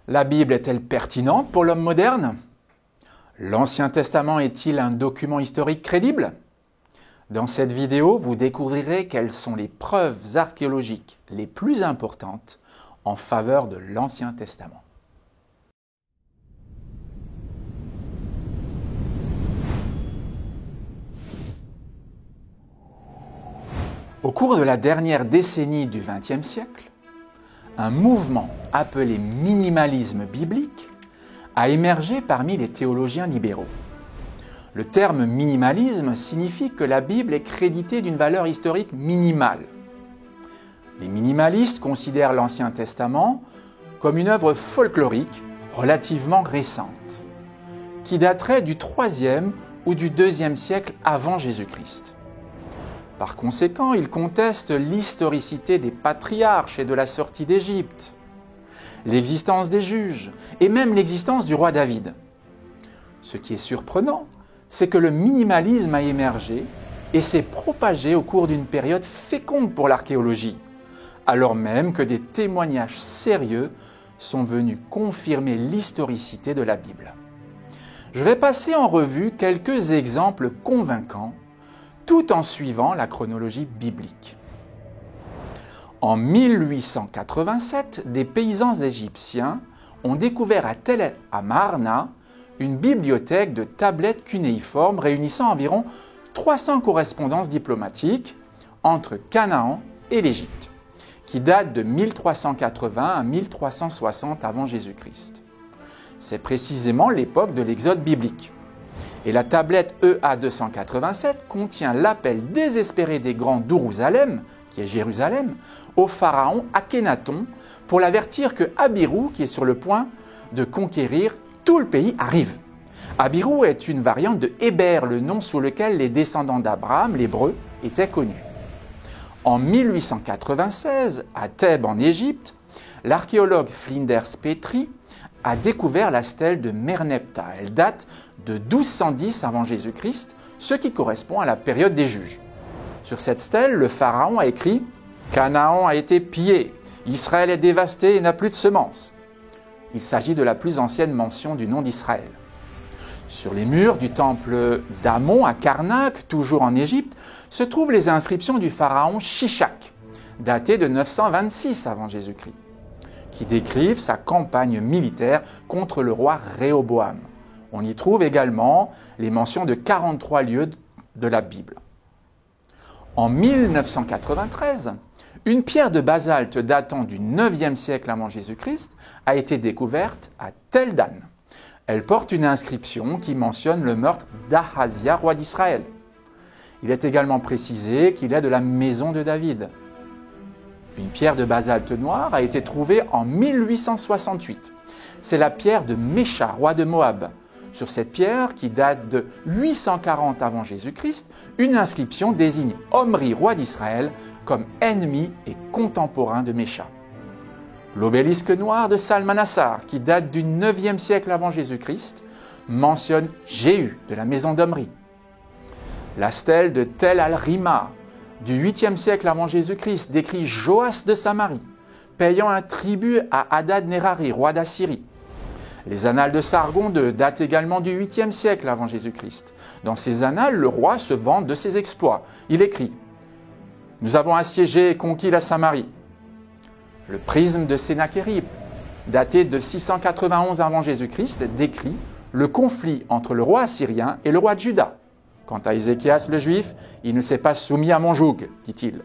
La Bible est-elle pertinente pour l'homme moderne? L'Ancien Testament est-il un document historique crédible? Dans cette vidéo, vous découvrirez quelles sont les preuves archéologiques les plus importantes en faveur de l'Ancien Testament. Au cours de la dernière décennie du XXe siècle, un mouvement appelé minimalisme biblique a émergé parmi les théologiens libéraux. Le terme minimalisme signifie que la Bible est créditée d'une valeur historique minimale. Les minimalistes considèrent l'Ancien Testament comme une œuvre folklorique relativement récente, qui daterait du IIIe ou du IIe siècle avant Jésus-Christ. Par conséquent, ils contestent l'historicité des patriarches et de la sortie d'Égypte, l'existence des juges et même l'existence du roi David. Ce qui est surprenant, c'est que le minimalisme a émergé et s'est propagé au cours d'une période féconde pour l'archéologie, alors même que des témoignages sérieux sont venus confirmer l'historicité de la Bible. Je vais passer en revue quelques exemples convaincants tout en suivant la chronologie biblique. En 1887, des paysans égyptiens ont découvert à Tel Amarna une bibliothèque de tablettes cunéiformes réunissant environ 300 correspondances diplomatiques entre Canaan et l'Égypte, qui datent de 1380 à 1360 avant Jésus-Christ. C'est précisément l'époque de l'Exode biblique. Et la tablette EA 287 contient l'appel désespéré des grands d'Ourouzalem, qui est Jérusalem, au pharaon Akhénaton pour l'avertir que Abirou, qui est sur le point de conquérir tout le pays, arrive. Abirou est une variante de Héber, le nom sous lequel les descendants d'Abraham, l'hébreu, étaient connus. En 1896, à Thèbes en Égypte, l'archéologue Flinders Petrie a découvert la stèle de Merneptah. Elle date de 1210 avant Jésus-Christ, ce qui correspond à la période des juges. Sur cette stèle, le pharaon a écrit « Canaan a été pillé, Israël est dévasté et n'a plus de semences ». Il s'agit de la plus ancienne mention du nom d'Israël. Sur les murs du temple d'Amon à Karnak, toujours en Égypte, se trouvent les inscriptions du pharaon Shishak, datées de 926 avant Jésus-Christ, qui décrivent sa campagne militaire contre le roi Réhoboam. On y trouve également les mentions de 43 lieux de la Bible. En 1993, une pierre de basalte datant du IXe siècle avant Jésus-Christ a été découverte à Tel Dan. Elle porte une inscription qui mentionne le meurtre d'Ahazia, roi d'Israël. Il est également précisé qu'il est de la maison de David. Une pierre de basalte noire a été trouvée en 1868. C'est la pierre de Mécha, roi de Moab. Sur cette pierre, qui date de 840 avant Jésus-Christ, une inscription désigne Omri, roi d'Israël, comme ennemi et contemporain de Mécha. L'obélisque noir de Salmanassar, qui date du IXe siècle avant Jésus-Christ, mentionne Jéhu de la maison d'Omri. La stèle de Tel al-Rima du 8e siècle avant Jésus-Christ décrit Joas de Samarie, payant un tribut à Hadad-Nerari, roi d'Assyrie. Les annales de Sargon II datent également du 8e siècle avant Jésus-Christ. Dans ces annales, le roi se vante de ses exploits. Il écrit « Nous avons assiégé et conquis la Samarie ». Le prisme de Sennachérib, daté de 691 avant Jésus-Christ, décrit le conflit entre le roi assyrien et le roi de Juda. Quant à Ézéchias le Juif, il ne s'est pas soumis à mon joug, dit-il.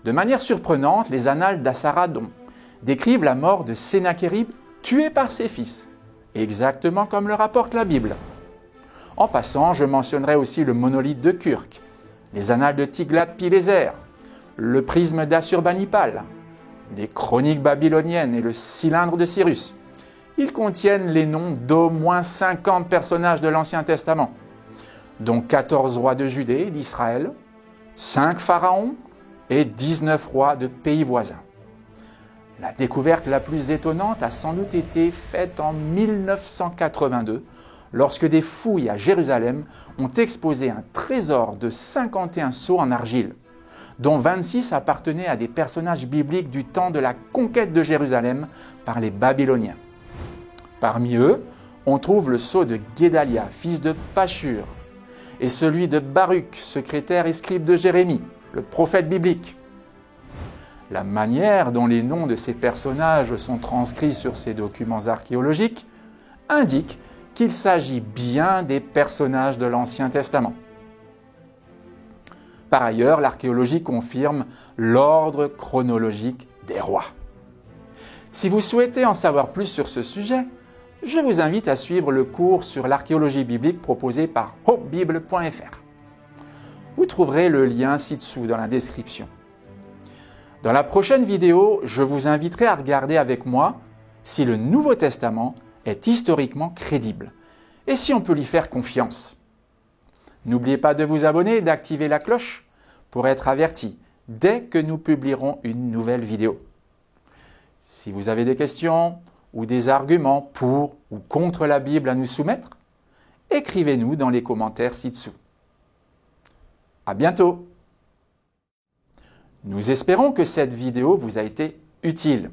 De manière surprenante, les annales d'Assaradon décrivent la mort de Sennachérib tué par ses fils, exactement comme le rapporte la Bible. En passant, je mentionnerai aussi le monolithe de Kurk, les annales de Tiglath-Pileser, le prisme d'Assurbanipal, les chroniques babyloniennes et le cylindre de Cyrus. Ils contiennent les noms d'au moins 50 personnages de l'Ancien Testament, dont 14 rois de Judée et d'Israël, 5 pharaons et 19 rois de pays voisins. La découverte la plus étonnante a sans doute été faite en 1982, lorsque des fouilles à Jérusalem ont exposé un trésor de 51 sceaux en argile, dont 26 appartenaient à des personnages bibliques du temps de la conquête de Jérusalem par les Babyloniens. Parmi eux, on trouve le sceau de Guédalia, fils de Pachur, et celui de Baruch, secrétaire et scribe de Jérémie, le prophète biblique. La manière dont les noms de ces personnages sont transcrits sur ces documents archéologiques indique qu'il s'agit bien des personnages de l'Ancien Testament. Par ailleurs, l'archéologie confirme l'ordre chronologique des rois. Si vous souhaitez en savoir plus sur ce sujet, je vous invite à suivre le cours sur l'archéologie biblique proposé par hopebible.fr. Vous trouverez le lien ci-dessous dans la description. Dans la prochaine vidéo, je vous inviterai à regarder avec moi si le Nouveau Testament est historiquement crédible et si on peut lui faire confiance. N'oubliez pas de vous abonner et d'activer la cloche pour être averti dès que nous publierons une nouvelle vidéo. Si vous avez des questions ou des arguments pour ou contre la Bible à nous soumettre, écrivez-nous dans les commentaires ci-dessous. À bientôt! Nous espérons que cette vidéo vous a été utile.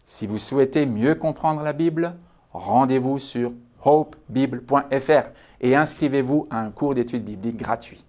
Si vous souhaitez mieux comprendre la Bible, rendez-vous sur hopebible.fr et inscrivez-vous à un cours d'études bibliques gratuit.